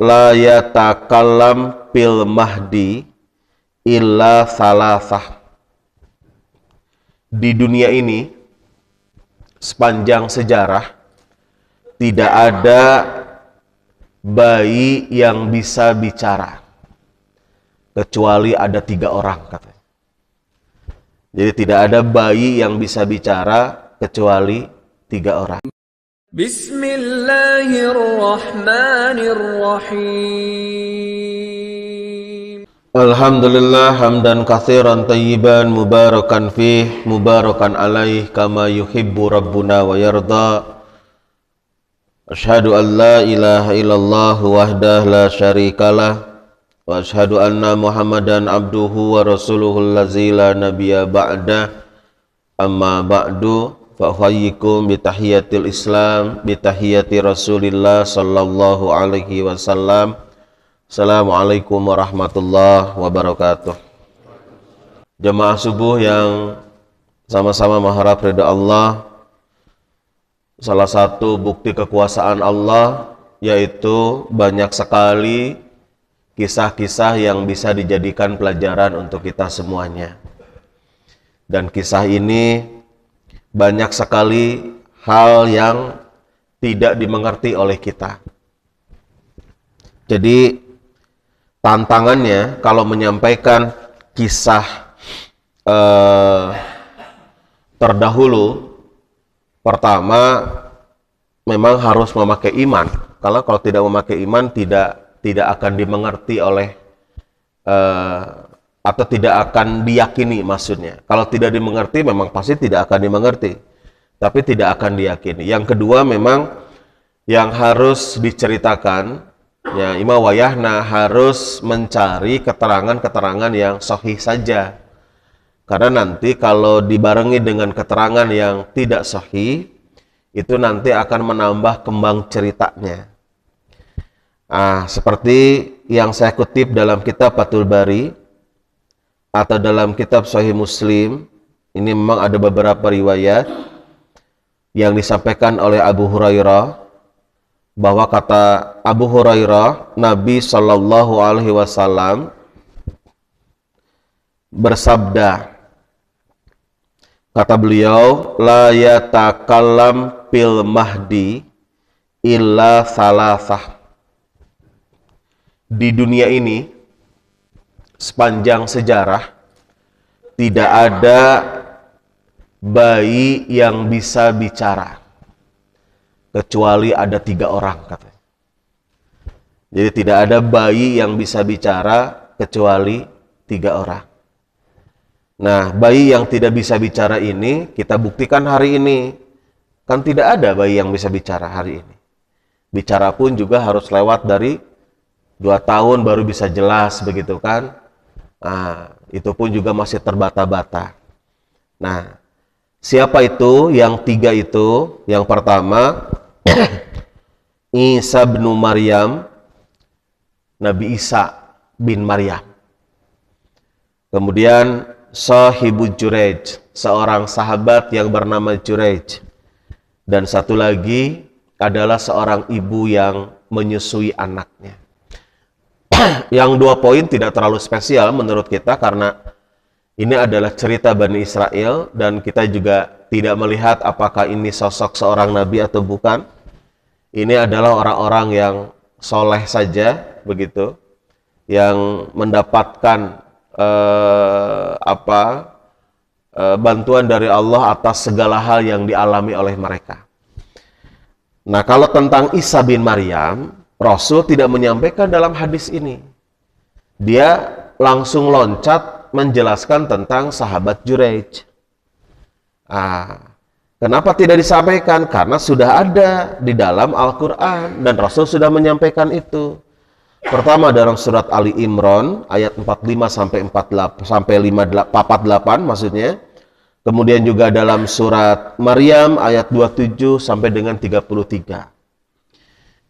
la yatakallam fil mahdi illa salasah. Di dunia ini sepanjang sejarah tidak ada bayi yang bisa bicara kecuali ada 3 orang katanya. Jadi tidak ada bayi yang bisa bicara kecuali 3 orang. Bismillahirrahmanirrahim. Alhamdulillah hamdan katsiran tayyiban mubarakan fih mubarakan alaih kama yuhibbu rabbuna wa yarda. Asyhadu an la ilaha illallah wahdah la syarikalah wa asyhadu anna Muhammadan abduhu wa rasuluhul lazi la nabiyya ba'dah. Amma ba'du fa uhayyikum bi tahiyatil Islam bi tahiyati Rasulillah sallallahu alaihi wasallam. Assalamualaikum warahmatullahi wabarakatuh. Jemaah subuh yang sama-sama mengharap ridha Allah. Salah satu bukti kekuasaan Allah yaitu banyak sekali kisah-kisah yang bisa dijadikan pelajaran untuk kita semuanya. Dan kisah ini banyak sekali hal yang tidak dimengerti oleh kita. Jadi tantangannya kalau menyampaikan kisah terdahulu, pertama memang harus memakai iman. Kalau tidak memakai iman tidak akan dimengerti oleh atau tidak akan diyakini maksudnya. Kalau tidak dimengerti memang pasti tidak akan dimengerti, tapi tidak akan diyakini. Yang kedua memang yang harus diceritakan ya ima wayahna harus mencari keterangan-keterangan yang sahih saja. Karena nanti kalau dibarengi dengan keterangan yang tidak sahih, itu nanti akan menambah kembang ceritanya. Seperti yang saya kutip dalam kitab Fathul Bari atau dalam kitab Sahih Muslim, ini memang ada beberapa riwayat yang disampaikan oleh Abu Hurairah, bahwa kata Abu Hurairah, Nabi Shallallahu Alaihi Wasallam bersabda, kata beliau, la yatakallam fil mahdi illa salasah. Di dunia ini sepanjang sejarah tidak ada bayi yang bisa bicara kecuali ada 3 orang katanya. Jadi tidak ada bayi yang bisa bicara kecuali 3 orang. Nah, bayi yang tidak bisa bicara ini kita buktikan hari ini. Kan tidak ada bayi yang bisa bicara hari ini. Bicara pun juga harus lewat dari 2 tahun baru bisa jelas begitu kan. Itu pun juga masih terbata-bata. Nah, siapa itu yang 3 itu? Yang pertama Isa bin Maryam, Nabi Isa bin Maryam. Kemudian Sahibu Jurej, seorang sahabat yang bernama Jurej. Dan satu lagi adalah seorang ibu yang menyusui anaknya. Yang 2 poin tidak terlalu spesial menurut kita karena ini adalah cerita Bani Israel dan kita juga tidak melihat apakah ini sosok seorang nabi atau bukan. Ini adalah orang-orang yang soleh saja begitu, yang mendapatkan bantuan dari Allah atas segala hal yang dialami oleh mereka. Nah, kalau tentang Isa bin Maryam, Rasul tidak menyampaikan dalam hadis ini. Dia langsung loncat menjelaskan tentang sahabat Jurej. Kenapa tidak disampaikan? Karena sudah ada di dalam Al-Quran dan Rasul sudah menyampaikan itu. Pertama dalam surat Ali Imran ayat 45 sampai 48 maksudnya. Kemudian juga dalam surat Maryam ayat 27 sampai dengan 33.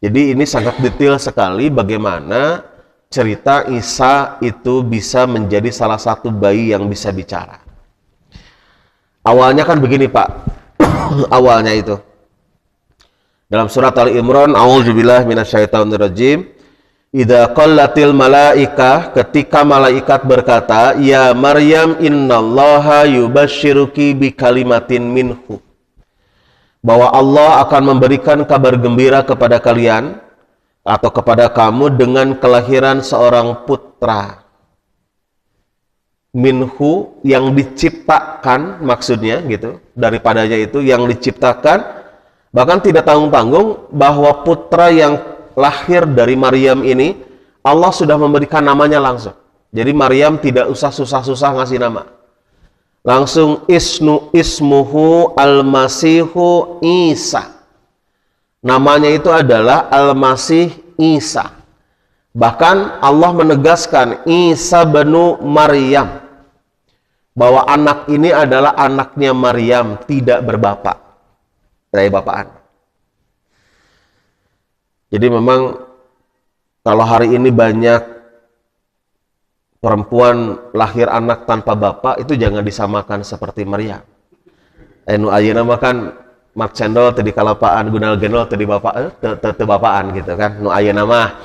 Jadi ini sangat detail sekali bagaimana cerita Isa itu bisa menjadi salah satu bayi yang bisa bicara. Awalnya kan begini Pak. Awalnya itu dalam surat Ali Imran, a'udzubillahi minasyaitonirrajim. Idza qallatil malaikah, ketika malaikat berkata, ya Maryam innallaha yubashshiruki bi kalimatin minhu, bahwa Allah akan memberikan kabar gembira kepada kalian atau kepada kamu dengan kelahiran seorang putra. Minhu, yang diciptakan, maksudnya gitu, daripadanya itu yang diciptakan, bahkan tidak tanggung-tanggung bahwa putra yang lahir dari Maryam ini Allah sudah memberikan namanya langsung. Jadi Maryam tidak usah susah-susah ngasih nama, langsung ismuhu al-masihu Isa, namanya itu adalah Al-Masih Isa. Bahkan Allah menegaskan Isa benu Maryam, bahwa anak ini adalah anaknya Maryam, tidak berbapak, dari bapaan. Jadi memang kalau hari ini banyak perempuan lahir anak tanpa bapak, itu jangan disamakan seperti Maryam. Nu ayeuna mah kan mak cendol teu di kalapaan, gunal gendol teu di bapak teu bapaan gitu kan. Nu ayeuna mah.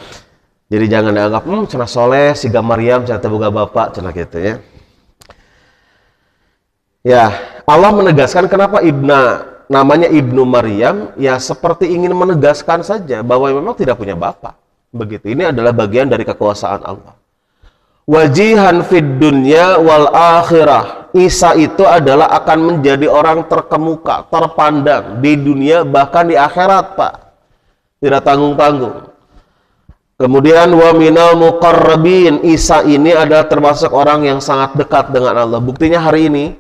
Jadi jangan dianggap cenah soleh siga Maryam cenah teu boga bapak cenah gitu ya. Ya, Allah menegaskan kenapa namanya Ibnu Maryam, ya seperti ingin menegaskan saja bahwa memang tidak punya bapak. Begitu. Ini adalah bagian dari kekuasaan Allah. Wajihan fid dunya wal akhirah. Isa itu adalah akan menjadi orang terkemuka, terpandang di dunia bahkan di akhirat, Pak. Tidak tanggung-tanggung. Kemudian wa minal muqarrabin. Isa ini adalah termasuk orang yang sangat dekat dengan Allah. Buktinya hari ini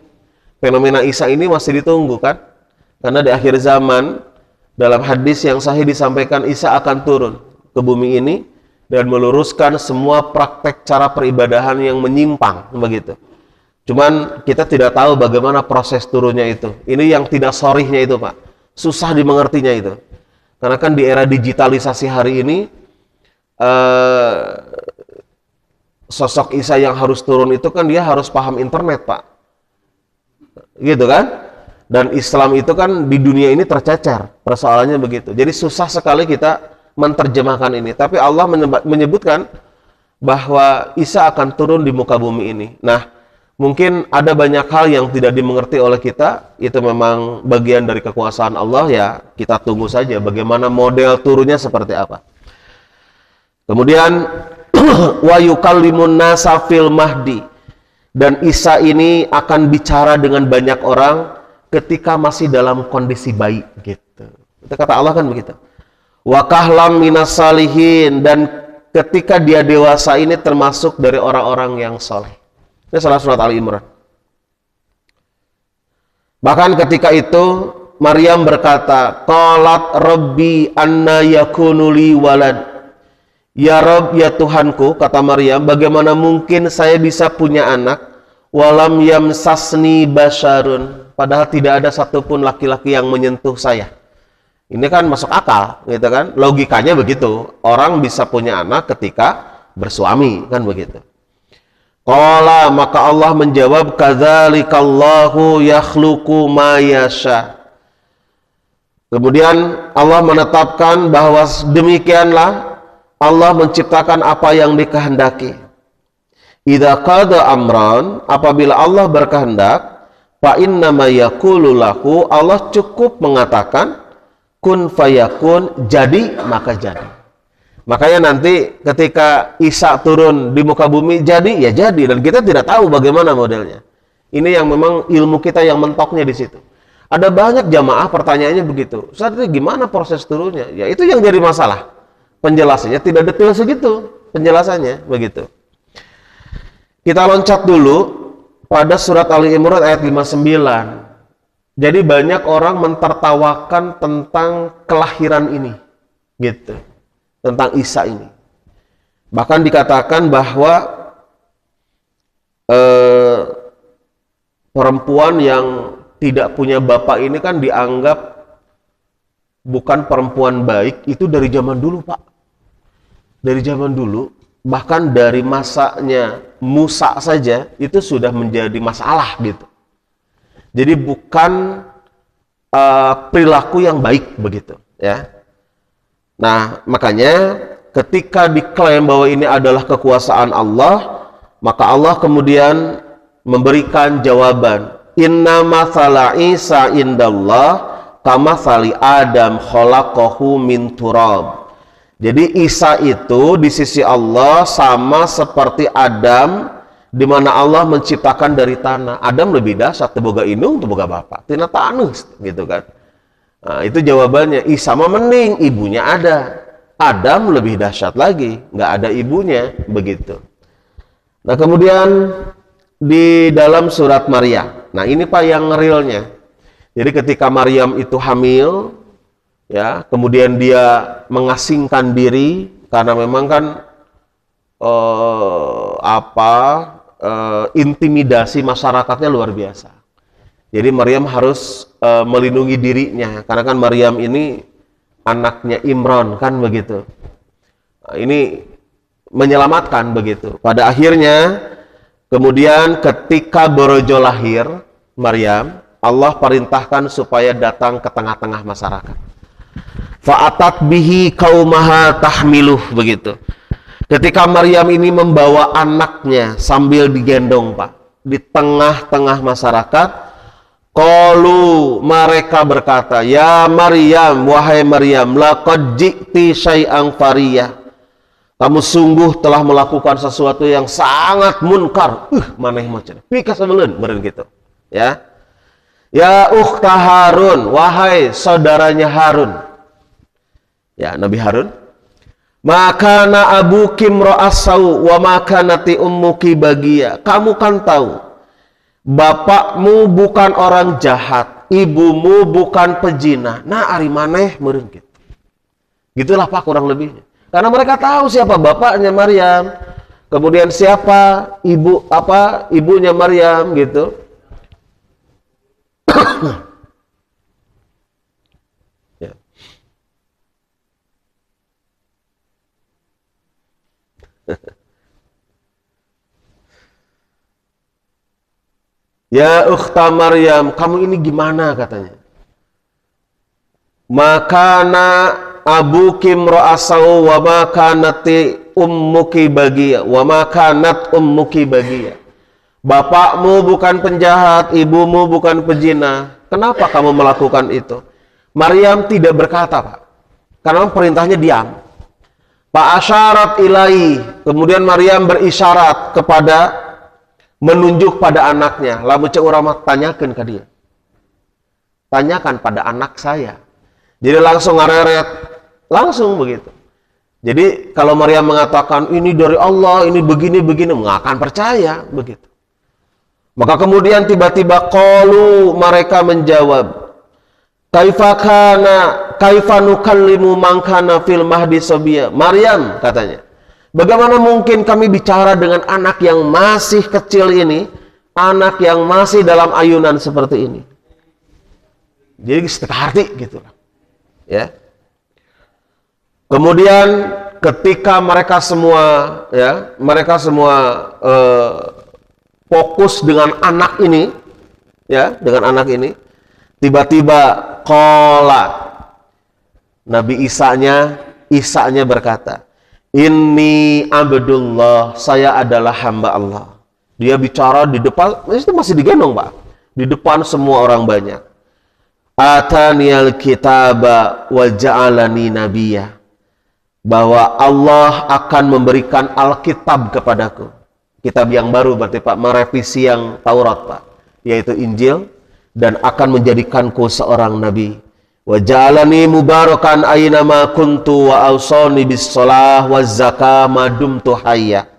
fenomena Isa ini masih ditunggu kan? Karena di akhir zaman, dalam hadis yang sahih disampaikan Isa akan turun ke bumi ini dan meluruskan semua praktek cara peribadahan yang menyimpang, begitu. Cuman kita tidak tahu bagaimana proses turunnya itu. Ini yang tidak sorihnya itu, Pak. Susah dimengertinya itu. Karena kan di era digitalisasi hari ini, sosok Isa yang harus turun itu kan dia harus paham internet, Pak. Gitu kan? Dan Islam itu kan di dunia ini tercecer, persoalannya begitu. Jadi susah sekali kita menerjemahkan ini. Tapi Allah menyebutkan bahwa Isa akan turun di muka bumi ini. Nah, mungkin ada banyak hal yang tidak dimengerti oleh kita. Itu memang bagian dari kekuasaan Allah ya. Kita tunggu saja bagaimana model turunnya seperti apa. Kemudian wa yukallimun nasa fil mahdi. Dan Isa ini akan bicara dengan banyak orang ketika masih dalam kondisi baik gitu. Itu kata Allah kan begitu. Wa kahlam minas salihin, dan ketika dia dewasa ini termasuk dari orang-orang yang soleh. Ini surat Ali Imran. Bahkan ketika itu Maryam berkata, qalat rabbi anna yakunu li walad. Ya Rabb, ya Tuhanku, kata Maryam, bagaimana mungkin saya bisa punya anak? Walam yamsasni basyarun. Padahal tidak ada satupun laki-laki yang menyentuh saya. Ini kan masuk akal, gitu kan? Logikanya begitu. Orang bisa punya anak ketika bersuami, kan begitu. Qala, maka Allah menjawab, kadzalikallahu yakhluqu ma yasha. Kemudian Allah menetapkan bahwa demikianlah Allah menciptakan apa yang dikehendaki. Idza qada amran, apabila Allah berkehendak, fa innama yaqulu lahu, Allah cukup mengatakan kun fayakun, jadi maka jadi. Makanya nanti ketika Isa turun di muka bumi, jadi ya jadi, dan kita tidak tahu bagaimana modelnya. Ini yang memang ilmu kita yang mentoknya di situ. Ada banyak jamaah pertanyaannya begitu. Ustaz, gimana proses turunnya? Ya itu yang jadi masalah. Penjelasannya tidak detail segitu, penjelasannya begitu. Kita loncat dulu pada surat Ali Imran ayat 59. Jadi banyak orang mentertawakan tentang kelahiran ini, gitu, tentang Isa ini. Bahkan dikatakan bahwa perempuan yang tidak punya bapak ini kan dianggap bukan perempuan baik. Itu dari zaman dulu, Pak. Dari zaman dulu, bahkan dari masanya Musa saja itu sudah menjadi masalah gitu. Jadi bukan perilaku yang baik begitu, ya. Nah, makanya ketika diklaim bahwa ini adalah kekuasaan Allah, maka Allah kemudian memberikan jawaban, inna mathala Isa indallah kamathali Adam khalaqahu min turab. Jadi Isa itu di sisi Allah sama seperti Adam, di mana Allah menciptakan dari tanah. Adam lebih dahsyat, teboga indung, teboga bapak, tina tanah, gitu kan. Nah, itu jawabannya. Isa mah mending, ibunya ada. Adam lebih dahsyat lagi, nggak ada ibunya, begitu. Nah, kemudian di dalam surat Maryam. Nah, ini Pak yang realnya. Jadi ketika Maryam itu hamil, ya, kemudian dia mengasingkan diri karena memang kan intimidasi masyarakatnya luar biasa. Jadi Maryam harus melindungi dirinya karena kan Maryam ini anaknya Imran, kan begitu. Nah, ini menyelamatkan begitu. Pada akhirnya kemudian ketika Borojo lahir Maryam, Allah perintahkan supaya datang ke tengah-tengah masyarakat. Fa'atat bihi qaumaha tahmiluh, begitu. Ketika Maryam ini membawa anaknya sambil digendong, Pak, di tengah-tengah masyarakat, qalu, mereka berkata, ya Maryam, wahai Maryam, laqad ji'ti syai'an fariyah. Kamu sungguh telah melakukan sesuatu yang sangat munkar. Maneh macam pika sabeleun beureun gitu. Ya. Ya ukhta Harun, wahai saudaranya Harun. Ya, Nabi Harun. Makana abuki mra'asau wa makanati ummuki bagia. Kamu kan tahu, bapakmu bukan orang jahat, ibumu bukan pezina. Nah, ari maneh meureun gitu. Gitulah Pak kurang lebihnya. Karena mereka tahu siapa bapaknya Maryam, kemudian siapa ibunya Maryam gitu. Ya. Ya ukhta Maryam, kamu ini gimana katanya? Makana abuki mra'asau wa makanati ummuki bagia wa makanat ummuki bagia. Bapakmu bukan penjahat, ibumu bukan pezina. Kenapa kamu melakukan itu? Maryam tidak berkata, Pak. Karena perintahnya diam. Pak asyarat ilai. Kemudian Maryam berisyarat kepada, menunjuk pada anaknya. Lamu cek urama tanyakan ke dia. Tanyakan pada anak saya. Jadi langsung ngareret. Langsung begitu. Jadi kalau Maryam mengatakan ini dari Allah, ini begini-begini, nggak akan percaya begitu. Maka kemudian tiba-tiba qalu, mereka menjawab, kaifa nukallimu man kana fil mahdi sabiyya. Maryam katanya, bagaimana mungkin kami bicara dengan anak yang masih kecil ini, anak yang masih dalam ayunan seperti ini. Jadi setengah hati gitu. Ya. Kemudian ketika mereka semua fokus dengan anak ini, ya, dengan anak ini, tiba-tiba qala, Nabi Isanya berkata, inni abdullah, saya adalah hamba Allah. Dia bicara di depan, itu masih digendong, Pak, di depan semua orang banyak. Ataniyal kitaba wa ja'alani nabiyya, bahwa Allah akan memberikan Alkitab kepadaku. Kitab yang baru berarti Pak, merevisi yang Taurat Pak, yaitu Injil, dan akan menjadikanku seorang nabi. Wa ja'alani mubarakan aynama kuntu wa awsani bis shalah waz zakah ma dumtu hayya.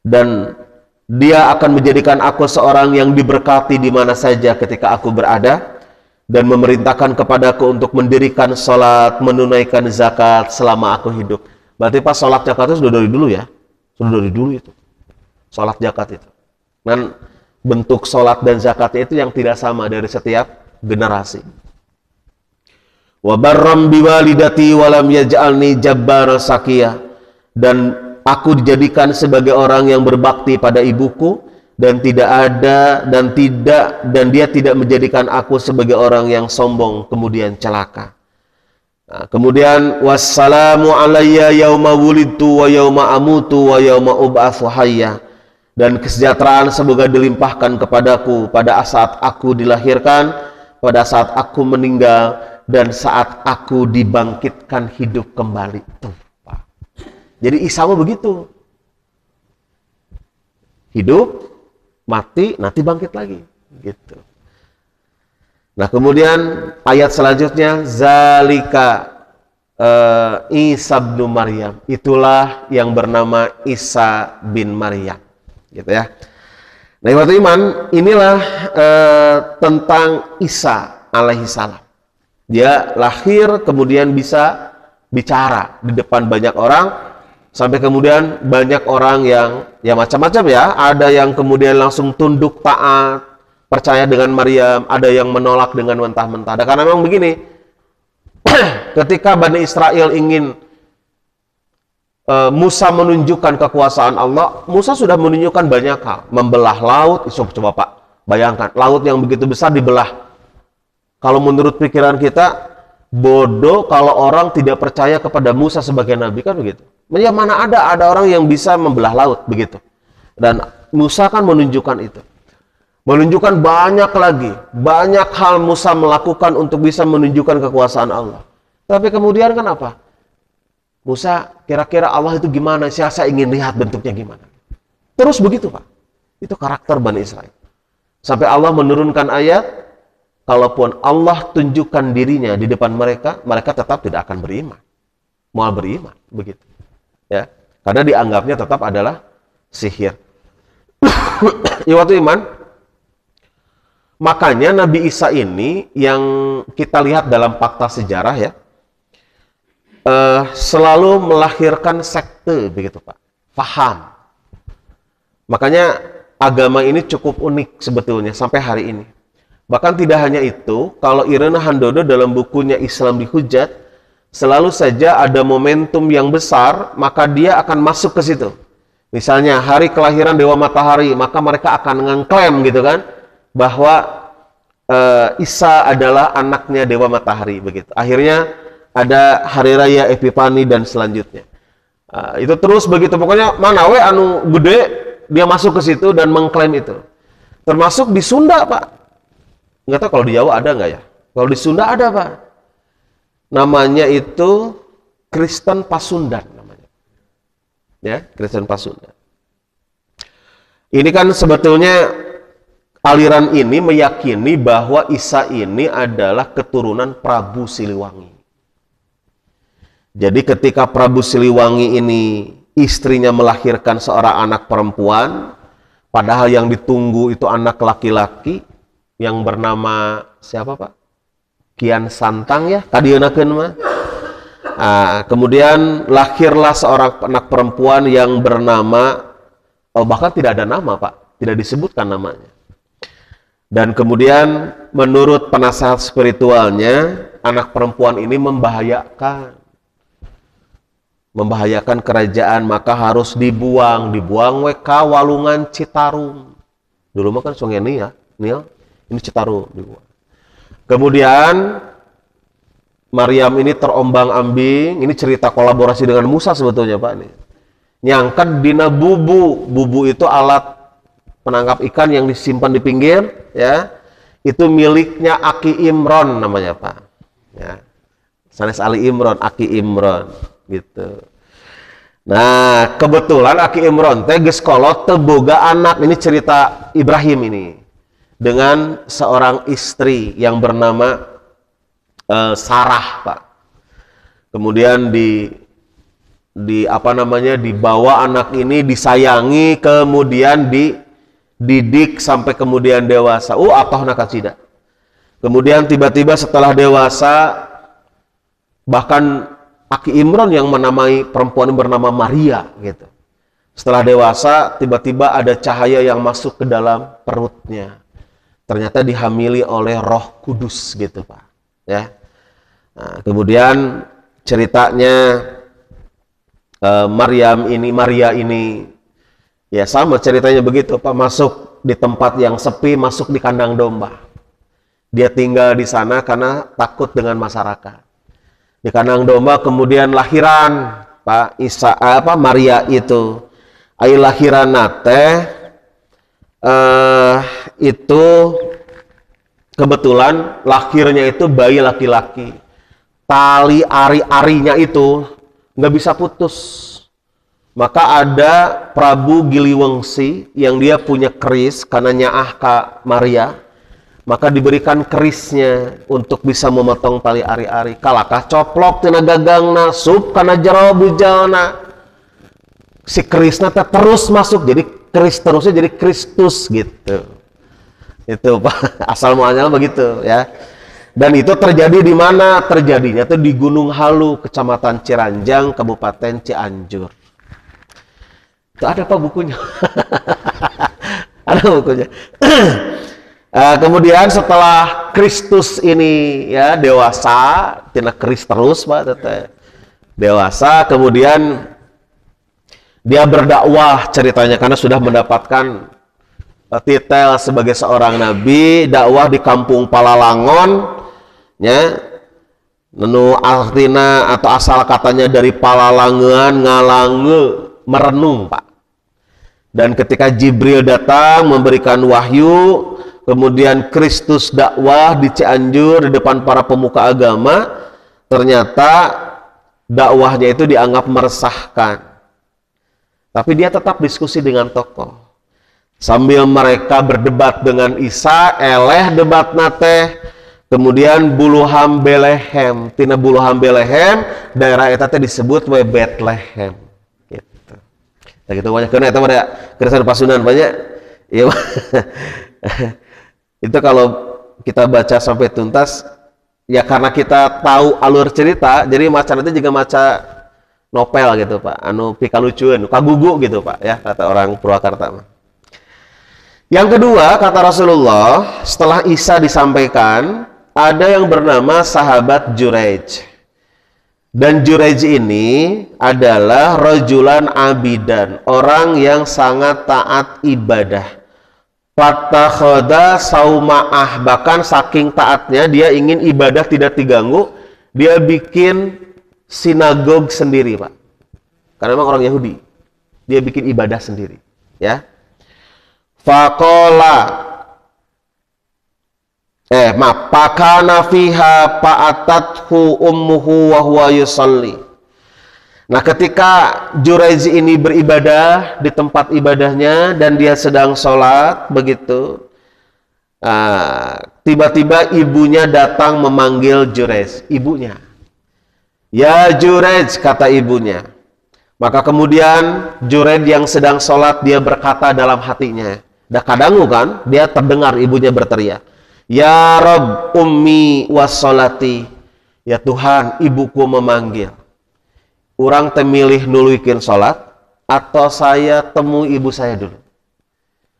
Dan dia akan menjadikan aku seorang yang diberkati di mana saja ketika aku berada, dan memerintahkan kepadaku untuk mendirikan sholat, menunaikan zakat selama aku hidup. Berarti pas sholat zakat itu sudah dari dulu ya? Sudah dari dulu itu. Sholat zakat itu. Dan bentuk sholat dan zakat itu yang tidak sama dari setiap generasi. Wa barram biwalidati walam yaj'alni jabbaran sakiyah. Dan aku dijadikan sebagai orang yang berbakti pada ibuku, dan dia tidak menjadikan aku sebagai orang yang sombong kemudian celaka. Nah, kemudian wassalamu alayya yauma wulidtu wa yauma amutu wa yauma ub'atsu hayya. Dan kesejahteraan semoga dilimpahkan kepadaku pada saat aku dilahirkan, pada saat aku meninggal, dan saat aku dibangkitkan hidup kembali. Tuh, Pak. Jadi Isa mah begitu. Hidup, mati, nanti bangkit lagi. Gitu. Nah, kemudian ayat selanjutnya, zalika Isa bin Maryam. Itulah yang bernama Isa bin Maryam. Gitu ya. Nah, ikhwatul iman, inilah tentang Isa alaihi salam. Dia lahir kemudian bisa bicara di depan banyak orang, sampai kemudian banyak orang yang ya macam-macam ya. Ada yang kemudian langsung tunduk taat, percaya dengan Maryam, ada yang menolak dengan mentah-mentah. Karena memang begini, ketika Bani Israel ingin Musa menunjukkan kekuasaan Allah, Musa sudah menunjukkan banyak hal. Membelah laut, coba Pak, bayangkan, laut yang begitu besar dibelah. Kalau menurut pikiran kita, bodoh kalau orang tidak percaya kepada Musa sebagai nabi, kan begitu. Ya mana ada orang yang bisa membelah laut, begitu. Dan Musa kan menunjukkan itu. Menunjukkan banyak lagi, banyak hal Musa melakukan untuk bisa menunjukkan kekuasaan Allah. Tapi kemudian kan apa? Musa, kira-kira Allah itu gimana? Saya ingin lihat bentuknya gimana. Terus begitu, Pak. Itu karakter Bani Israel. Sampai Allah menurunkan ayat, kalaupun Allah tunjukkan dirinya di depan mereka, mereka tetap tidak akan beriman. Mau beriman, begitu. Ya, karena dianggapnya tetap adalah sihir. Ya, waktu iman. Makanya Nabi Isa ini yang kita lihat dalam fakta sejarah ya, selalu melahirkan sekte, begitu Pak. Faham. Makanya agama ini cukup unik sebetulnya sampai hari ini. Bahkan tidak hanya itu, kalau Irena Handodo dalam bukunya Islam Dihujat, selalu saja ada momentum yang besar, maka dia akan masuk ke situ. Misalnya hari kelahiran Dewa Matahari, maka mereka akan mengklaim gitu kan, bahwa Isa adalah anaknya Dewa Matahari, begitu. Akhirnya ada hari raya Epifani dan selanjutnya. Itu terus begitu, pokoknya mana we anu gede, dia masuk ke situ dan mengklaim itu. Termasuk di Sunda, Pak. Nggak tahu kalau di Jawa ada nggak ya? Kalau di Sunda ada, Pak. Namanya itu Kristen Pasundan namanya. Ya, Kristen Pasundan. Ini kan sebetulnya aliran ini meyakini bahwa Isa ini adalah keturunan Prabu Siliwangi. Jadi ketika Prabu Siliwangi ini istrinya melahirkan seorang anak perempuan, padahal yang ditunggu itu anak laki-laki yang bernama siapa, Pak? Kian Santang ya, kadienakeun mah. Kemudian lahirlah seorang anak perempuan yang bernama, bahkan tidak ada nama, Pak, tidak disebutkan namanya. Dan kemudian menurut penasehat spiritualnya, anak perempuan ini membahayakan kerajaan, maka harus dibuang WK Walungan Citarum. Dulu mah kan sungai Nil, ini Citarum dibuang. Kemudian Maryam ini terombang-ambing, ini cerita kolaborasi dengan Musa sebetulnya, Pak, ini. Nyangkat dina bubu itu alat penangkap ikan yang disimpan di pinggir, ya. Itu miliknya Aki Imron namanya, Pak. Ya. Sanes Ali Imron, Aki Imron, gitu. Nah, kebetulan Aki Imron teh geus kolot teu boga anak. Ini cerita Ibrahim ini. Dengan seorang istri yang bernama Sarah, Pak. Kemudian dibawa anak ini, disayangi, kemudian dididik sampai kemudian dewasa. Atohna kacida. Kemudian tiba-tiba setelah dewasa, bahkan Aki Imron yang menamai perempuan yang bernama Maria gitu. Setelah dewasa, tiba-tiba ada cahaya yang masuk ke dalam perutnya. Ternyata dihamili oleh Roh Kudus gitu, Pak. Ya. Nah, kemudian ceritanya Maria ini ya sama ceritanya begitu, Pak, masuk di tempat yang sepi, masuk di kandang domba. Dia tinggal di sana karena takut dengan masyarakat. Di kandang domba kemudian lahiran Pak Isa Maria itu. Ai lahiran nate itu kebetulan lahirnya itu bayi laki-laki. Tali ari-arinya itu nggak bisa putus. Maka ada Prabu Giliwengsi yang dia punya keris karena nyaah ka Maria. Maka diberikan kerisnya untuk bisa memotong tali ari-ari. Kalakah coplok tina gagangna sup kana jero bujalna. Si kerisna terus masuk, jadi keris terusnya jadi Kristus gitu. Itu Pak, asal mualnya begitu ya. Dan itu terjadi di mana? Terjadinya itu di Gunung Halu, Kecamatan Ciranjang, Kabupaten Cianjur. Itu ada Pak bukunya. Ada bukunya. Kemudian setelah Kristus ini ya dewasa, tina keris terus Pak, teteh. Dewasa, kemudian dia berdakwah ceritanya karena sudah mendapatkan titel sebagai seorang nabi, dakwah di kampung Palalangon ya. Nenu artina atau asal katanya dari palalangan ngalange merenung Pak. Dan ketika Jibril datang memberikan wahyu, kemudian Kristus dakwah di Cianjur di depan para pemuka agama, ternyata dakwahnya itu dianggap meresahkan. Tapi dia tetap diskusi dengan tokoh. Sambil mereka berdebat dengan Isa, eleh debat nate. Kemudian Buluham Belehem, tina Buluham Belehem, daerah eta teh disebut we Bethlehem. Gitu. Nah gitu banyak karena eta ada keresan pasunan banyak. Iya. Itu kalau kita baca sampai tuntas, ya karena kita tahu alur cerita, jadi maca nanti juga maca novel gitu Pak, anu pikalucuan, kagugu gitu Pak ya, kata orang Purwakarta. Yang kedua, kata Rasulullah, setelah Isa disampaikan, ada yang bernama sahabat Jurej. Dan Jurej ini adalah rajulan abidan, orang yang sangat taat ibadah. Fatakhoda sauma'ah, bahkan saking taatnya dia ingin ibadah tidak diganggu, dia bikin sinagog sendiri Pak, karena memang orang Yahudi, dia bikin ibadah sendiri ya. Faqala pakana fiha fa'atathu ummuhu wa huwa yusalli. Nah ketika Jurej ini beribadah di tempat ibadahnya dan dia sedang sholat begitu, tiba-tiba ibunya datang memanggil Jurej, ibunya. Ya Jurej, kata ibunya. Maka kemudian Jurej yang sedang sholat, dia berkata dalam hatinya, dah kadangu kan, dia terdengar ibunya berteriak, ya Rabb ummi wassolati, ya Tuhan ibuku memanggil. Urang temilih nuluikin sholat, atau saya temui ibu saya dulu.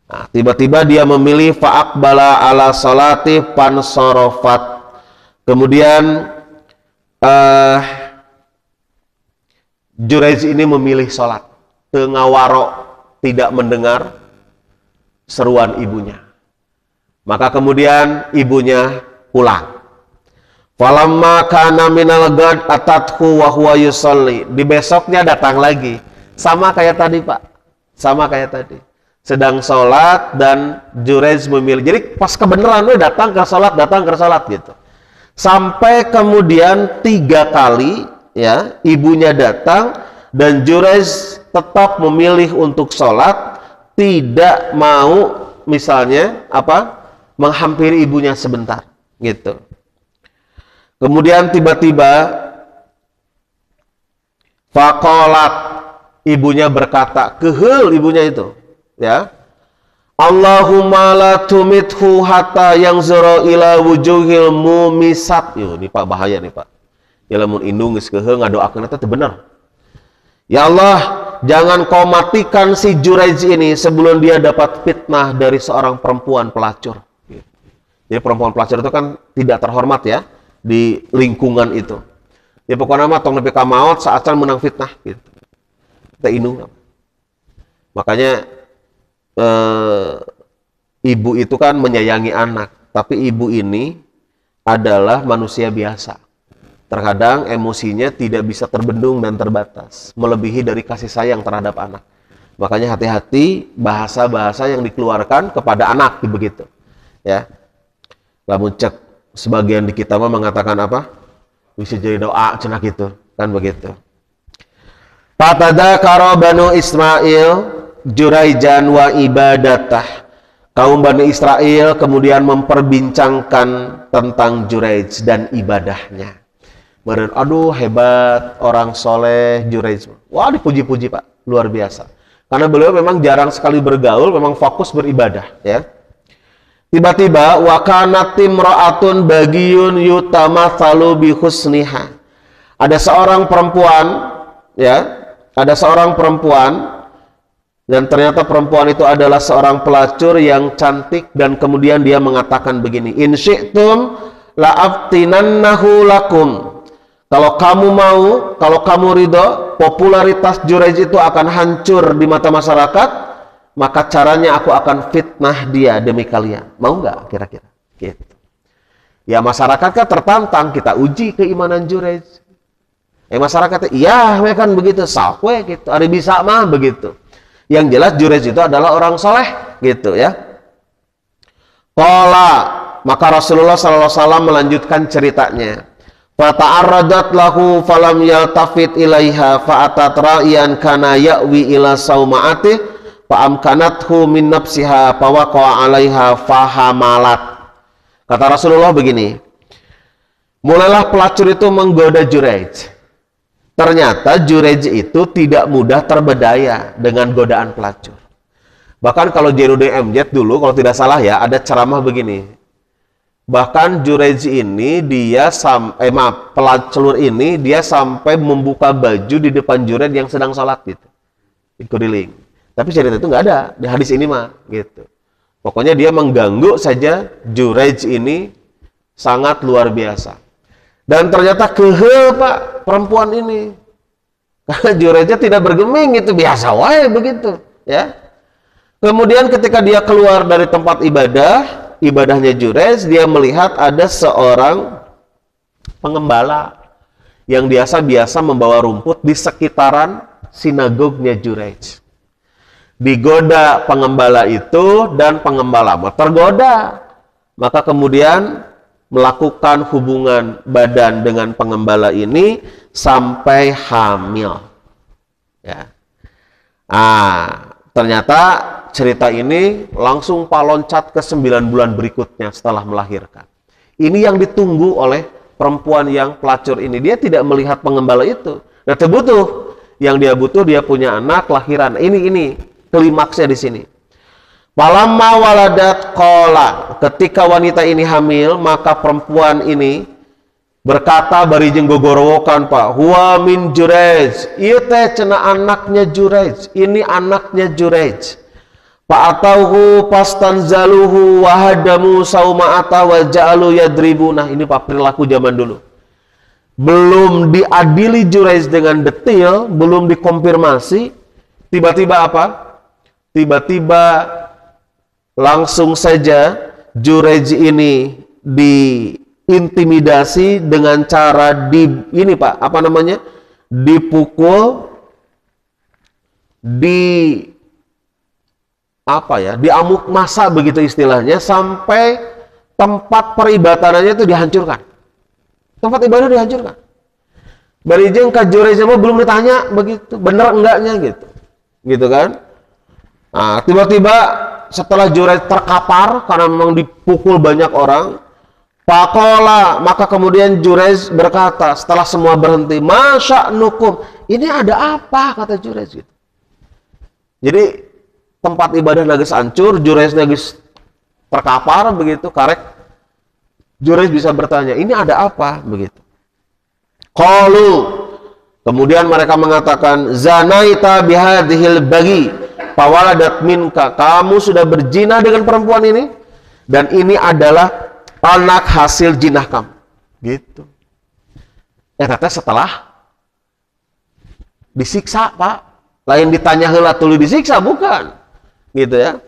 Nah, tiba-tiba dia memilih fa'aqbala ala sholati pansorofat. Kemudian Jurej ini memilih sholat, tengawaro, tidak mendengar seruan ibunya. Maka kemudian ibunya pulang. Falamma kana minal gad atathu wa huwa yusalli. Di besoknya datang lagi, sama kayak tadi Pak, sama kayak tadi. Sedang sholat dan Jurej memilih. Jadi pas kebenaran datang ke sholat gitu. Sampai kemudian 3 kali ya ibunya datang dan Jurej tetap memilih untuk sholat, tidak mau misalnya menghampiri ibunya sebentar gitu. Kemudian tiba-tiba faqalat, ibunya berkata, keheul ibunya itu ya, Allahumma la tumithu hatta yanzura ila wujuhil mumisat. Yo, ini Pak bahaya nih Pak. Ya lamun indung geus keheul ngadoakeun eta teh bener. Ya Allah, jangan kau matikan si Jurej ini sebelum dia dapat fitnah dari seorang perempuan pelacur. Jadi perempuan pelacur itu kan tidak terhormat ya di lingkungan itu. Ya pokoknya mah tong nepi ka maot saacan menang fitnah gitu. Kita indung. Makanya ibu itu kan menyayangi anak, tapi ibu ini adalah manusia biasa. Terkadang emosinya tidak bisa terbendung dan terbatas, melebihi dari kasih sayang terhadap anak. Makanya hati-hati bahasa-bahasa yang dikeluarkan kepada anak, begitu. Ya. Lamun cek sebagian di kita mah mengatakan apa? Bisa jadi doa cenah gitu, kan begitu. Fatadzakara Banu Ismail Juraijan wa ibadatah. Kaum Bani Israel kemudian memperbincangkan tentang Juraij dan ibadahnya. Meren, aduh hebat orang soleh Juraij. Wah, dipuji-puji Pak, luar biasa. Karena beliau memang jarang sekali bergaul, memang fokus beribadah, ya. Tiba-tiba wa kanat imra'atun bagiyun yutamatsalu bi husniha. Ada seorang perempuan, ya, ada seorang perempuan, dan ternyata perempuan itu adalah seorang pelacur yang cantik, dan kemudian dia mengatakan begini, in syi'tum la'aftinannahu lakum. Kalau kamu mau, kalau kamu ridho, popularitas Juraij itu akan hancur di mata masyarakat, maka caranya aku akan fitnah dia demi kalian. Mau nggak kira-kira? Gitu. Ya masyarakat kan tertantang, kita uji keimanan Juraij. Masyarakatnya, iya kan begitu, sakwe gitu, ada bisa mah begitu. Yang jelas Juraij itu adalah orang soleh, gitu ya. Qala, maka Rasulullah SAW melanjutkan ceritanya. Fata'arradat lahu falam yaltafit ilaiha fa'atat ra'iyan kana ya'wi ila sauma'atih fa'amkanathu min nafsiha fawaqa'a 'alaiha fahamalat. Kata Rasulullah begini, mulailah pelacur itu menggoda Juraij. Ternyata Juraij itu tidak mudah terbedaya dengan godaan pelacur. Bahkan kalau Jainuddin MZ dulu, kalau tidak salah ya, ada ceramah begini. Bahkan Juraij ini dia pelacur ini dia sampai membuka baju di depan Juraij yang sedang sholat gitu, dikeliling. Tapi cerita itu nggak ada di hadis ini mah gitu. Pokoknya dia mengganggu saja Juraij ini sangat luar biasa. Dan ternyata kehe Pak perempuan ini, karena Juraijnya tidak bergeming gitu, biasa wae begitu ya. Kemudian ketika dia keluar dari tempat ibadahnya Juraij, dia melihat ada seorang pengembala yang biasa membawa rumput di sekitaran sinagognya Juraij. Digoda pengembala itu, dan pengembala tergoda, maka kemudian melakukan hubungan badan dengan pengembala ini sampai hamil. Ya. Ternyata cerita ini langsung loncat ke 9 bulan berikutnya setelah melahirkan. Ini yang ditunggu oleh perempuan yang pelacur ini. Dia tidak melihat pengembala itu. Nah, butuh. Yang dia butuh, dia punya anak lahiran. Ini klimaksnya di sini. Falamma waladat qala, ketika wanita ini hamil, maka perempuan ini berkata bari jeung gogorowokan Pak, huwa min Juraij, ieu teh cenah anaknya Juraij, ini anaknya Juraij. Fa'atauhu pastanzaluhu wa hadamu sauma'ata wa ja'alu yadribuna. Ini Pak perilaku zaman dulu. Belum diadili Juraij dengan detail, belum dikonfirmasi, tiba-tiba apa? Tiba-tiba langsung saja Juraij ini diintimidasi dengan cara dipukul, diamuk massa begitu istilahnya, sampai tempat peribadannya itu dihancurkan. Tempat ibadah dihancurkan. Barijeng ka Juraij belum ditanya begitu, benar enggaknya gitu. Gitu kan? Nah, tiba-tiba setelah Juraij terkapar karena memang dipukul banyak orang, faqala, maka kemudian Juraij berkata setelah semua berhenti, masya'nukum, ini ada apa, kata Juraij gitu. Jadi tempat ibadah nagis hancur, Juraij nagis terkapar begitu, karek Juraij bisa bertanya, ini ada apa begitu. Qalu, kemudian mereka mengatakan, zanaita bihadhil bagi fawaladat minka, kamu sudah berzina dengan perempuan ini, dan ini adalah anak hasil jinah kamu. Gitu. Ternyata setelah disiksa Pak, lain ditanya heula tuluy disiksa, bukan. Gitu ya.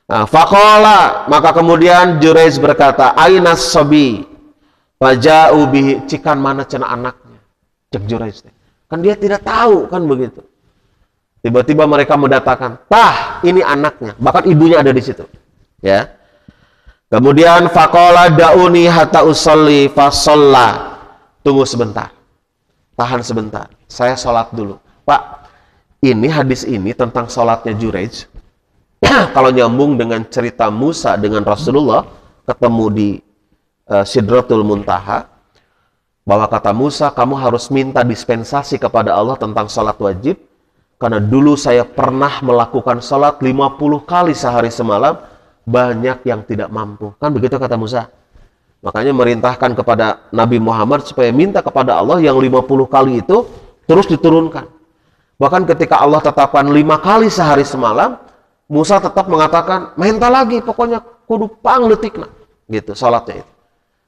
Nah, faqala, maka kemudian Juraij berkata, ainas sabi, Faja'u bihi, cikan mana cenah anaknya. Cek Juraij. Kan dia tidak tahu kan begitu. Tiba-tiba mereka mendatangkan, "Tah, ini anaknya." Bahkan ibunya ada di situ. Ya. Kemudian faqala da'uni hatta usolli fasalla. Tunggu sebentar. Tahan sebentar. Saya sholat dulu. Pak, ini hadis ini tentang sholatnya Juraij. Kalau nyambung dengan cerita Musa dengan Rasulullah ketemu di Sidratul Muntaha, bahwa kata Musa, kamu harus minta dispensasi kepada Allah tentang sholat wajib, karena dulu saya pernah melakukan sholat 50 kali sehari semalam, banyak yang tidak mampu. Kan begitu kata Musa. Makanya merintahkan kepada Nabi Muhammad supaya minta kepada Allah yang 50 kali itu terus diturunkan. Bahkan ketika Allah tetapkan 5 kali sehari semalam, Musa tetap mengatakan, minta lagi, pokoknya kudu pang letikna. Gitu, sholatnya itu.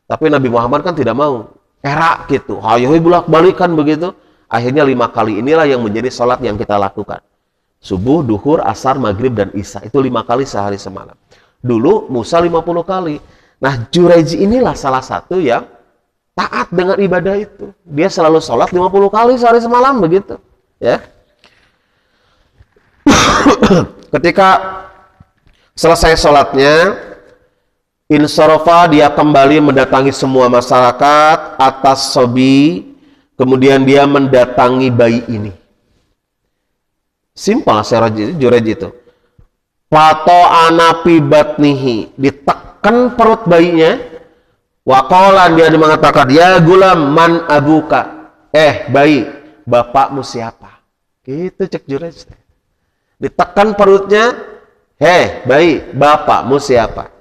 Tapi Nabi Muhammad kan tidak mau. Era gitu. Hayo bolak-balikan begitu. Akhirnya 5 kali inilah yang menjadi sholat yang kita lakukan. Subuh, duhur, asar, maghrib, dan isya. Itu 5 kali sehari semalam. Dulu Musa 50 kali. Nah, Juraij inilah salah satu yang taat dengan ibadah itu. Dia selalu sholat 50 kali sehari semalam begitu. Ya. Ketika selesai sholatnya, insorofa, dia kembali mendatangi semua masyarakat atas sobi, kemudian dia mendatangi bayi ini. Simpel Juraij itu. Pato anapi batnihi, ditekan perut bayinya. Waqala, dia mengatakan, ya gulam man abuka. Bayi, bapakmu siapa? Gitu cek Juraij. Ditekan perutnya, bayi, bapakmu siapa?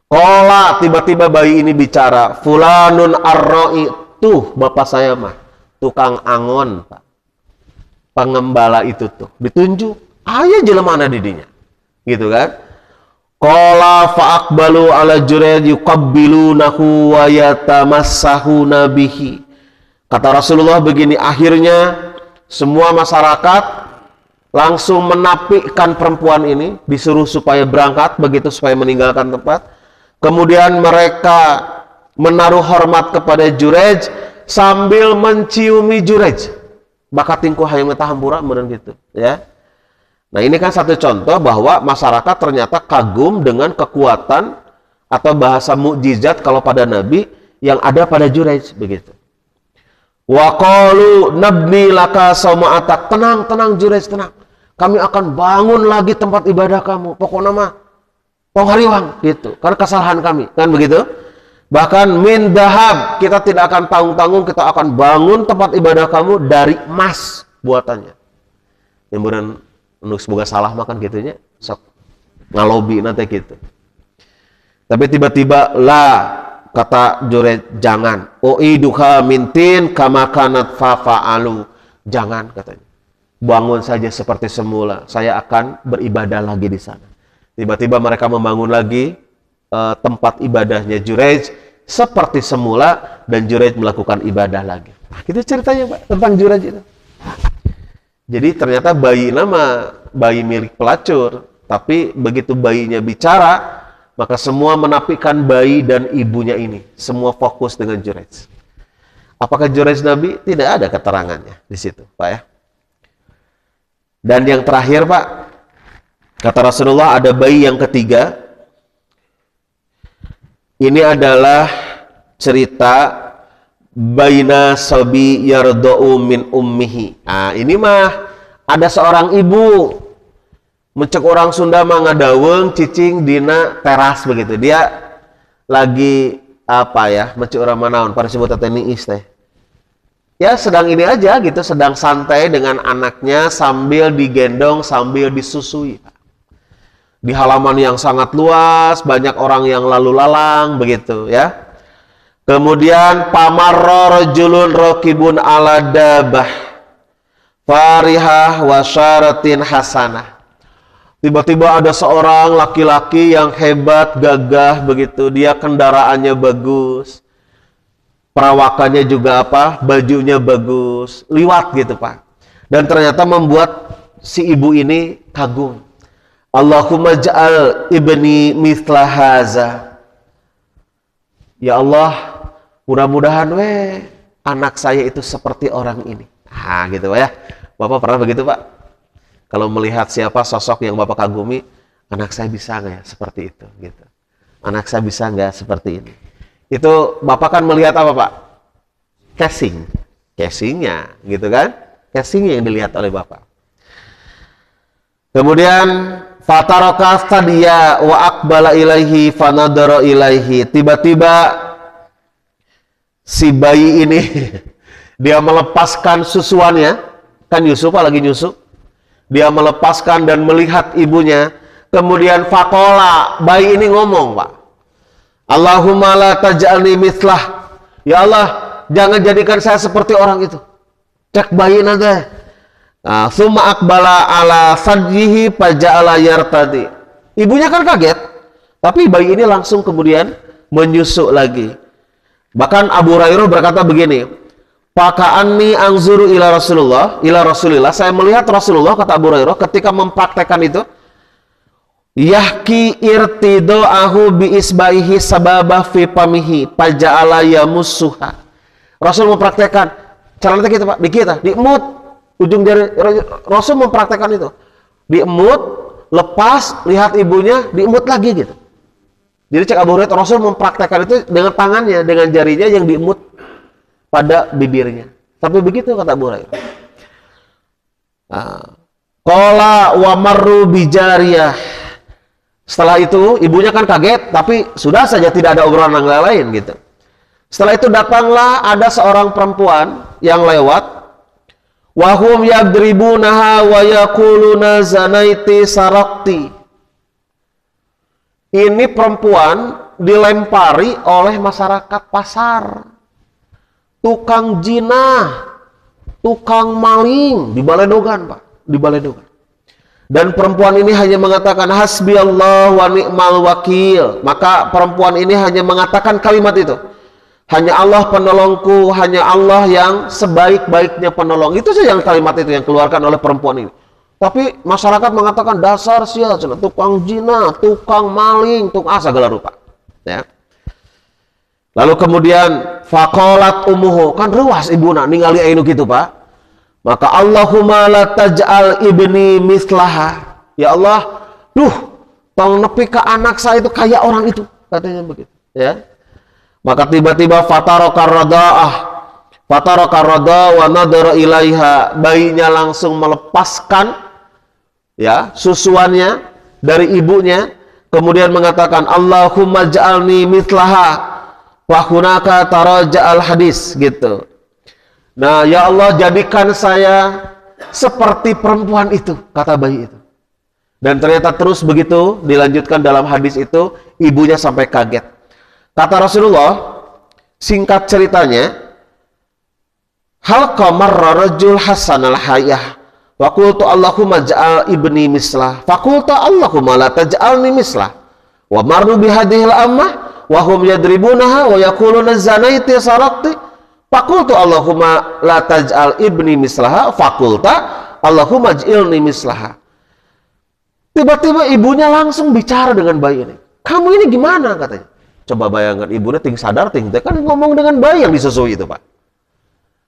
Kola, tiba-tiba bayi ini bicara, fulanun arro'i, tuh bapak saya mah, tukang angon, Pak. Pengembala itu tuh, ditunjuk, aja jelema mana didinya. Gitu kan? Kola fa'akbalu ala Juraij yuqabbilunahu wa yatamassahuna bihi. Kata Rasulullah begini, akhirnya semua masyarakat langsung menapikan perempuan ini, disuruh supaya berangkat, begitu supaya meninggalkan tempat. Kemudian mereka menaruh hormat kepada Juraij sambil menciumi Juraij. Bakat tingkuh hayang meta hampura meureun gitu, ya. Nah, ini kan satu contoh bahwa masyarakat ternyata kagum dengan kekuatan atau bahasa mukjizat kalau pada nabi yang ada pada Juraij begitu. Wa qalu nabni laka sama'atak. Tenang Juraij, tenang. Kami akan bangun lagi tempat ibadah kamu. Pokoknya mah penghariwang gitu. Karena kesalahan kami, kan begitu? Bahkan min dahab, kita tidak akan tanggung-tanggung, kita akan bangun tempat ibadah kamu dari emas buatannya. Kemudian semoga salah makan gitunya, sok ngalobi nanti gitu. Tapi tiba-tiba kata Juraij, jangan. Uiduha mintin kama kanat fa'alu. Jangan katanya. Bangun saja seperti semula. Saya akan beribadah lagi di sana. Tiba-tiba mereka membangun lagi tempat ibadahnya Juraij seperti semula dan Juraij melakukan ibadah lagi. Nah, itu ceritanya Pak tentang Juraij itu. Jadi ternyata bayi nama bayi milik pelacur, tapi begitu bayinya bicara, maka semua menapikan bayi dan ibunya ini. Semua fokus dengan Juraij. Apakah Juraij Nabi? Tidak ada keterangannya di situ, Pak ya. Dan yang terakhir, Pak, kata Rasulullah ada bayi yang ketiga. Ini adalah cerita baina sabi yarda'u min ummihi. Nah, ini mah ada seorang ibu mencek orang Sunda mah ngadaweung cicing dina teras begitu. Dia lagi apa ya? Mencek orang manaon pada sebut teh niis teh. Ya sedang ini aja gitu, sedang santai dengan anaknya sambil digendong, sambil disusui. Di halaman yang sangat luas, banyak orang yang lalu lalang begitu ya. Kemudian pamarra rajulun raqibun ala dabah farihah wa syaratin hasanah. Tiba-tiba ada seorang laki-laki yang hebat, gagah begitu, dia kendaraannya bagus. Perawakannya juga apa? Bajunya bagus, liwat gitu Pak. Dan ternyata membuat si ibu ini kagum. Allahumma ja'al ibni mithla haza. Ya Allah, mudah-mudahan anak saya itu seperti orang ini. Nah, gitu ya. Bapak pernah begitu, Pak? Kalau melihat siapa sosok yang Bapak kagumi, anak saya bisa nggak ya seperti itu, gitu. Anak saya bisa nggak seperti ini. Itu Bapak kan melihat apa, Pak? Casingnya, gitu kan? Casingnya yang dilihat oleh Bapak. Kemudian fataraka tadiya wa aqbala ilaihi fanadara ilaihi. Tiba-tiba si bayi ini dia melepaskan susuannya, kan Yusuf lagi nyusu. Dia melepaskan dan melihat ibunya. Kemudian faqala, bayi ini ngomong, Pak. Allahumma la taj'alni mithlah. Ya Allah, jangan jadikan saya seperti orang itu. Cek bayi nanti. Summa akbala ala sadjihi faja'ala yartadi. Ibunya kan kaget, tapi bayi ini langsung kemudian menyusuk lagi. Bahkan Abu Hurairah berkata begini, "Faka'anni anzuru ila Rasulillah, saya melihat Rasulullah," kata Abu Hurairah, ketika mempraktekkan itu, yahki irtido'ahu bi isbaihi sababa fi pamihi faja'ala yamussuha. Rasul mempraktekkan caranya kita, Pak, diemut ujung jari. Rasul mempraktekkan itu, diemut, lepas, lihat ibunya, diemut lagi gitu. Jadi cek Abu Hurairah, Rasul mempraktekkan itu dengan tangannya, dengan jarinya yang diemut pada bibirnya. Sampai begitu kata Abu Hurairah. Qala wa marru bijariyah. Setelah itu ibunya kan kaget, tapi sudah saja tidak ada obrolan yang lain gitu. Setelah itu datanglah ada seorang perempuan yang lewat. Wahum yadribunaha wa yaquluna zanaiti sarakti. Ini perempuan dilempari oleh masyarakat pasar. Tukang jinah, tukang maling di Baledogan, Pak, di Baledogan. Dan perempuan ini hanya mengatakan hasbi Allah wa ni'mal wakil. Maka perempuan ini hanya mengatakan kalimat itu. Hanya Allah penolongku, hanya Allah yang sebaik-baiknya penolong. Itu saja yang kalimat itu yang keluarkan oleh perempuan ini. Tapi masyarakat mengatakan dasar sial, tukang zina, tukang maling, tukang segala rupa. Ya. Lalu kemudian faqalat ummuhu, kan ruas ibuna ningali anu gitu, Pak. Maka Allahumma la taj'al ibni mislaha. Ya Allah, tolong nepi ke anak saya itu kayak orang itu, katanya begitu, ya. Maka tiba-tiba fataraka rada wa nadara ilaiha, bayinya langsung melepaskan ya susuannya dari ibunya, kemudian mengatakan Allahumma ja'alni mithlaha wa hunaka taraja'al hadis gitu. Nah, ya Allah, jadikan saya seperti perempuan itu, kata bayi itu. Dan ternyata terus begitu dilanjutkan dalam hadis itu, ibunya sampai kaget. Kata Rasulullah, singkat ceritanya, hal qamarra rajul hasanal hayah wa qultu Allahumma ja'al ibni mislah fa qultu Allahumma la taj'alni mislah wa marru bi hadhil ammah wa hum yadribunaha wa yaquluna zanaiti sarakti fa qultu Allahumma la taj'al ibni mislaha fa qultu Allahumma ij'ilni mislaha. Tiba-tiba ibunya langsung bicara dengan bayi ini. Kamu ini gimana, katanya. Coba bayangkan, ibunya sadar, kan ngomong dengan bayi yang disusui itu, Pak.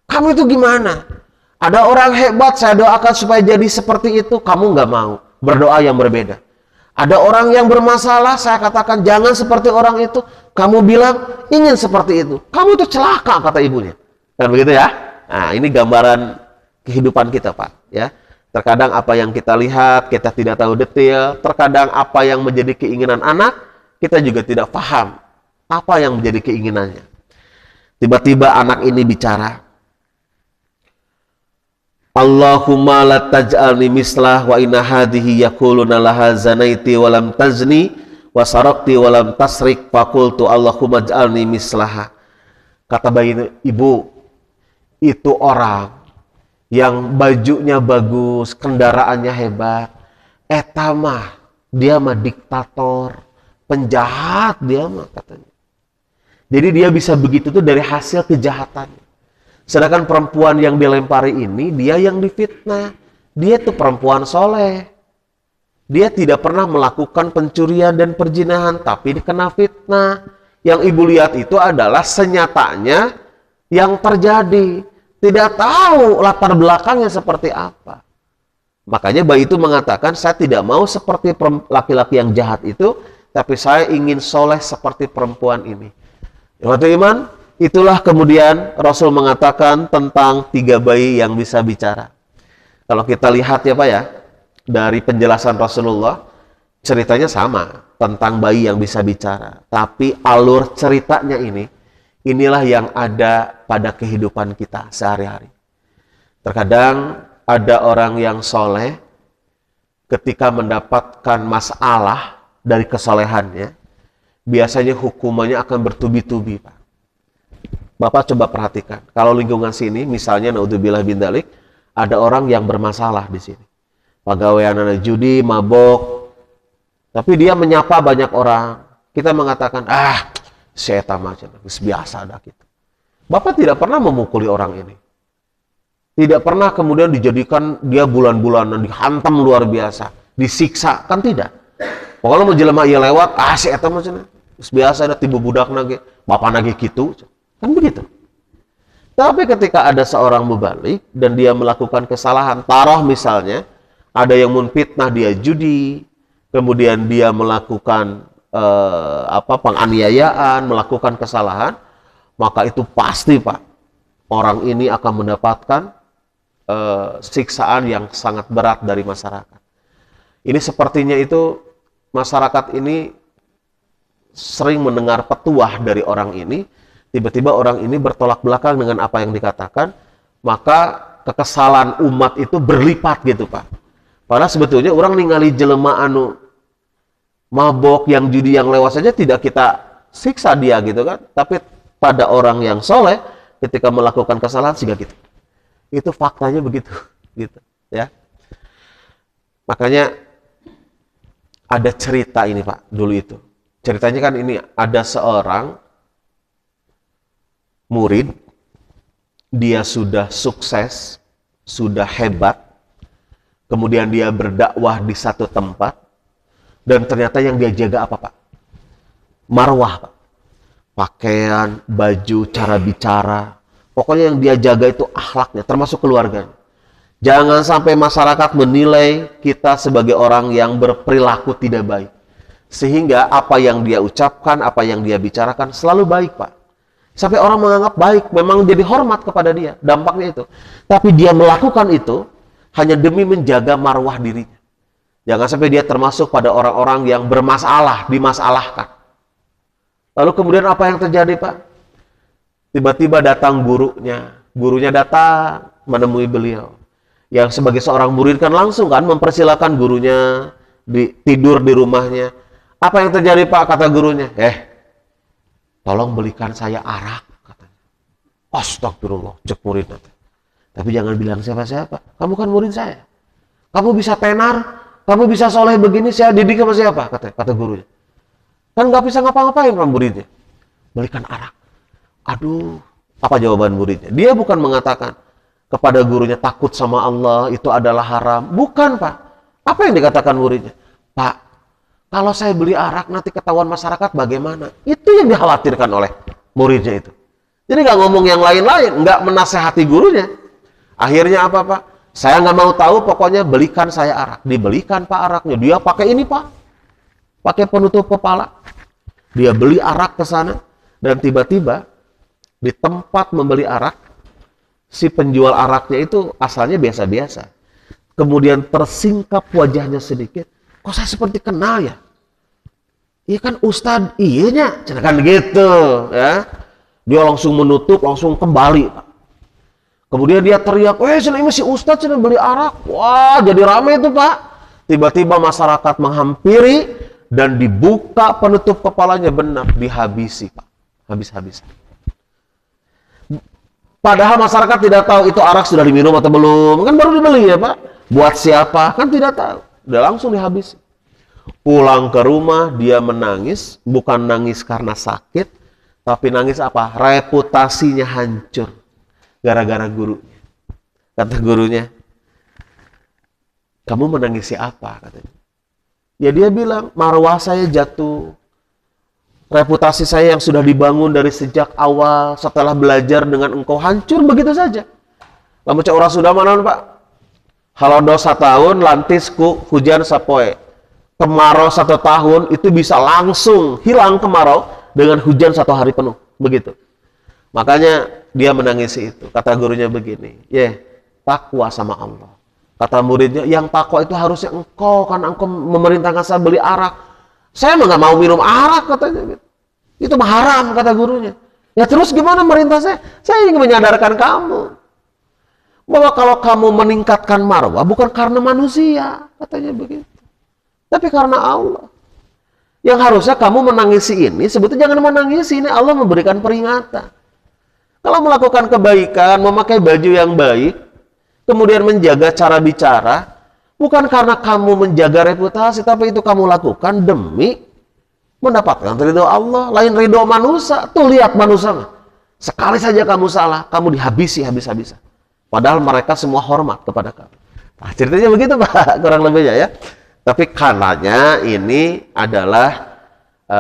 Kamu itu gimana? Ada orang hebat, saya doakan supaya jadi seperti itu, kamu nggak mau. Berdoa yang berbeda. Ada orang yang bermasalah, saya katakan jangan seperti orang itu. Kamu bilang ingin seperti itu. Kamu itu celaka, kata ibunya. Kan begitu ya? Nah, ini gambaran kehidupan kita, Pak. Ya. Terkadang apa yang kita lihat, kita tidak tahu detail. Terkadang apa yang menjadi keinginan anak, kita juga tidak paham apa yang menjadi keinginannya. Tiba-tiba anak ini bicara, Allahumma la taj'alni mislah wa inna hadhihi yaquluna laha zanaiti wa lam tazni wa sarakti wa lam tasrik faqultu Allahumma ij'alni mislaha. Kata bayi, ibu, itu orang yang bajunya bagus, kendaraannya hebat, etamah, dia mah diktator, penjahat dia mah, katanya. Jadi dia bisa begitu tuh dari hasil kejahatan. Sedangkan perempuan yang dilempari ini, dia yang difitnah. Dia tuh perempuan soleh. Dia tidak pernah melakukan pencurian dan perzinahan, tapi dikena fitnah. Yang ibu lihat itu adalah senyatanya yang terjadi. Tidak tahu latar belakangnya seperti apa. Makanya bayi itu mengatakan, saya tidak mau seperti laki-laki yang jahat itu, tapi saya ingin soleh seperti perempuan ini. Waktu iman, itulah kemudian Rasul mengatakan tentang 3 bayi yang bisa bicara. Kalau kita lihat ya Pak ya, dari penjelasan Rasulullah, ceritanya sama tentang bayi yang bisa bicara. Tapi alur ceritanya inilah yang ada pada kehidupan kita sehari-hari. Terkadang ada orang yang soleh ketika mendapatkan masalah dari kesolehannya, biasanya hukumannya akan bertubi-tubi, Pak. Bapak coba perhatikan, kalau lingkungan sini, misalnya naudzubillah bin dzalik, ada orang yang bermasalah di sini. Pegawaian anak judi, mabok, tapi dia menyapa banyak orang. Kita mengatakan, saya macam biasa ada gitu. Bapak tidak pernah memukuli orang ini. Tidak pernah kemudian dijadikan dia bulan-bulanan dihantam luar biasa, disiksa, kan tidak. Kalau mau jelema ia lewat, si eta macam biasa ada tiba budak nage, bapak nage gitu, kan begitu. Tapi ketika ada seorang mubalik dan dia melakukan kesalahan, taruh misalnya ada yang menfitnah dia judi, kemudian dia melakukan penganiayaan, melakukan kesalahan, maka itu pasti Pak, orang ini akan mendapatkan siksaan yang sangat berat dari masyarakat. Ini sepertinya itu masyarakat ini sering mendengar petuah dari orang ini, tiba-tiba orang ini bertolak belakang dengan apa yang dikatakan, maka kekesalan umat itu berlipat gitu Pak. Padahal sebetulnya orang ningali jelema anu mabok, yang judi, yang lewat saja tidak kita siksa dia gitu kan. Tapi pada orang yang soleh ketika melakukan kesalahan sehingga gitu. Itu faktanya begitu, gitu ya. Makanya ada cerita ini Pak dulu itu. Ceritanya kan ini ada seorang murid, dia sudah sukses, sudah hebat, kemudian dia berdakwah di satu tempat, dan ternyata yang dia jaga apa Pak? Marwah Pak. Pakaian, baju, cara bicara. Pokoknya yang dia jaga itu akhlaknya, termasuk keluarganya. Jangan sampai masyarakat menilai kita sebagai orang yang berperilaku tidak baik. Sehingga apa yang dia ucapkan, apa yang dia bicarakan selalu baik Pak. Sampai orang menganggap baik, memang jadi hormat kepada dia, dampaknya itu. Tapi dia melakukan itu hanya demi menjaga marwah dirinya. Jangan sampai dia termasuk pada orang-orang yang bermasalah, dimasalahkan. Lalu kemudian apa yang terjadi Pak? Tiba-tiba datang gurunya datang menemui beliau. Yang sebagai seorang murid kan langsung kan mempersilahkan gurunya tidur di rumahnya. Apa yang terjadi Pak? Kata gurunya, tolong belikan saya arak, katanya. Astagfirullah, cek murid nanti. Tapi jangan bilang siapa-siapa. Kamu kan murid saya. Kamu bisa tenar, kamu bisa soleh begini, saya didik sama siapa? Kata gurunya. Kan nggak bisa ngapa-ngapain sama muridnya. Belikan arak. Aduh, apa jawaban muridnya? Dia bukan mengatakan kepada gurunya takut sama Allah, itu adalah haram. Bukan Pak. Apa yang dikatakan muridnya? Pak, kalau saya beli arak nanti ketahuan masyarakat bagaimana? Itu yang dikhawatirkan oleh muridnya itu. Jadi nggak ngomong yang lain-lain, nggak menasehati gurunya. Akhirnya apa Pak? Saya nggak mau tahu, pokoknya belikan saya arak. Dibelikan Pak araknya. Dia pakai ini Pak, pakai penutup kepala. Dia beli arak ke sana dan tiba-tiba di tempat membeli arak, si penjual araknya itu asalnya biasa-biasa. Kemudian tersingkap wajahnya sedikit. Kok saya seperti kenal ya? Iya kan Ustadz, iyanya, kan gitu ya. Dia langsung menutup, langsung kembali Pak. Kemudian dia teriak, ini si Ustadz sedang beli arak. Wah, jadi ramai itu Pak. Tiba-tiba masyarakat menghampiri dan dibuka penutup kepalanya, benar dihabisi Pak. Habis-habisan. Padahal masyarakat tidak tahu itu arak sudah diminum atau belum. Kan baru dibeli ya Pak. Buat siapa? Kan tidak tahu. Udah langsung dihabisi. Pulang ke rumah, dia menangis. Bukan nangis karena sakit. Tapi nangis apa? Reputasinya hancur. Gara-gara gurunya. Kata gurunya, kamu menangisi apa? Katanya. Ya dia bilang, marwah saya jatuh. reputasi saya yang sudah dibangun dari sejak awal setelah belajar dengan engkau hancur begitu saja. Lamun cek orang sudah mana Pak? Halodo 1 tahun lantisku hujan sapoe. Kemarau 1 tahun itu bisa langsung hilang kemarau dengan hujan 1 hari penuh. Begitu. Makanya dia menangisi itu. Kata gurunya begini, takwa sama Allah. Kata muridnya, yang takwa itu harusnya engkau, karena engkau memerintahkan saya beli arak. Saya mah nggak mau minum arak katanya. Itu mah haram kata gurunya. Ya terus gimana merintah saya? Saya ingin menyadarkan kamu bahwa kalau kamu meningkatkan marwah bukan karena manusia, katanya begitu. Tapi karena Allah. Yang harusnya kamu menangisi ini, sebetulnya jangan menangisi, ini Allah memberikan peringatan. Kalau melakukan kebaikan, memakai baju yang baik, kemudian menjaga cara bicara, bukan karena kamu menjaga reputasi, tapi itu kamu lakukan demi mendapatkan ridho Allah, lain ridho manusia. Tuh lihat manusia, sekali saja kamu salah, kamu dihabisi habis-habisan. Padahal mereka semua hormat kepada kamu. Nah, ceritanya begitu Pak, kurang lebihnya ya. Tapi karenanya ini adalah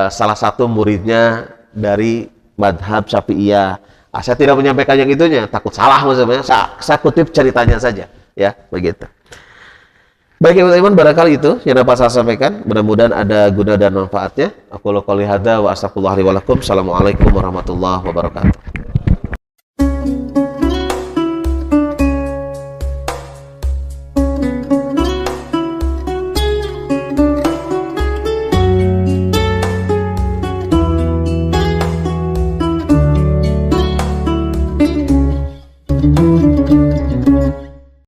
salah satu muridnya dari madhab Syafi'iyah. Saya tidak menyampaikan yang itunya, takut salah maksudnya. Saya kutip ceritanya saja, ya begitu. Baik teman-teman, barangkali itu yang dapat saya sampaikan. Mudah-mudahan ada guna dan manfaatnya. Aku qouli hadza wa astaghfirullahi wa lakum. Assalamualaikum warahmatullahi wabarakatuh.